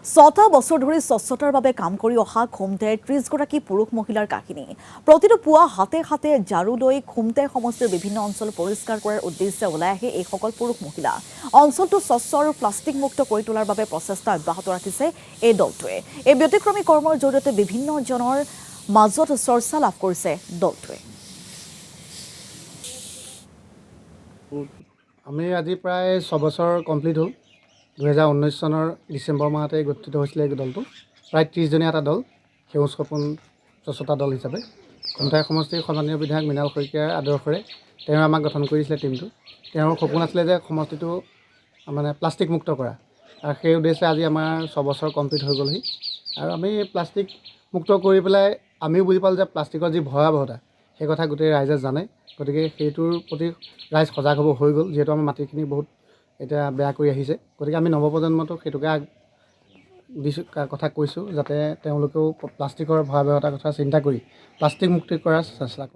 ছটা বছৰ ধৰি স্বচ্ছতাৰ বাবে কাম কৰি অহা খুমটেৰ ৩০গৰাকী পুৰুষ মহিলাৰ কাহিনী। প্ৰতিটো পুৱা হাতে হাতে ঝাৰু লৈ খুমটে সমষ্টিৰ বিভিন্ন অঞ্চল পৰিষ্কাৰ কৰাৰ উদ্দেশ্যে ওলাই আহে এইসকল পুৰুষ মহিলা। অঞ্চলটো স্বচ্ছ আৰু প্লাষ্টিক মুক্ত কৰি তোলাৰ বাবে প্ৰচেষ্টা অব্যাহত ৰাখিছে এই দলটোৱে। এই ব্যতিক্ৰমী কৰ্মৰ জৰিয়তে বিভিন্ন জনৰ মাজত চৰ্চা লাভ কৰিছে দলটোৱে। আমি আজি প্ৰায় 6 বছৰ কমপ্লিট হ'ল। 2019 চনৰ ডিচেম্বৰ মাহতে গঠিত হৈছিলে এই দলটো। প্ৰায় 30জনীয়া এটা দল, সেউজ সপোন স্বচ্ছতা দল হিচাপে। খুমটাই সমষ্টিৰ সন্মানীয় বিধায়ক মৃণাল শইকীয়াৰ আদৰ্শৰে তেওঁ আমাক গঠন কৰিছিলে টিমটো। তেওঁৰ সপোন আছিলে যে সমষ্টিটো মানে প্লাষ্টিক মুক্ত কৰা, আৰু সেই উদ্দেশ্যে আজি আমাৰ 6 বছৰ কমপ্লিট হৈ গ'লহি। আৰু আমি প্লাষ্টিক মুক্ত কৰি পেলাই আমিও বুজি পালোঁ যে প্লাষ্টিকৰ যি ভয়াৱহতা সেই কথা গোটেই ৰাইজে জানে। গতিকে সেইটোৰ প্ৰতি ৰাইজ সজাগ হ'ব হৈ গ'ল, যিহেতু আমাৰ মাটিখিনি বহুত এতিয়া বেয়া কৰি আহিছে। গতিকে আমি নৱপ্ৰজন্মটোক সেইটোকে কথা কৈছোঁ, যাতে তেওঁলোকেও প্লাষ্টিকৰ ভয়াৱহতাৰ কথা চিন্তা কৰি প্লাষ্টিক মুক্তি কৰাৰ চেষ্টা কৰক।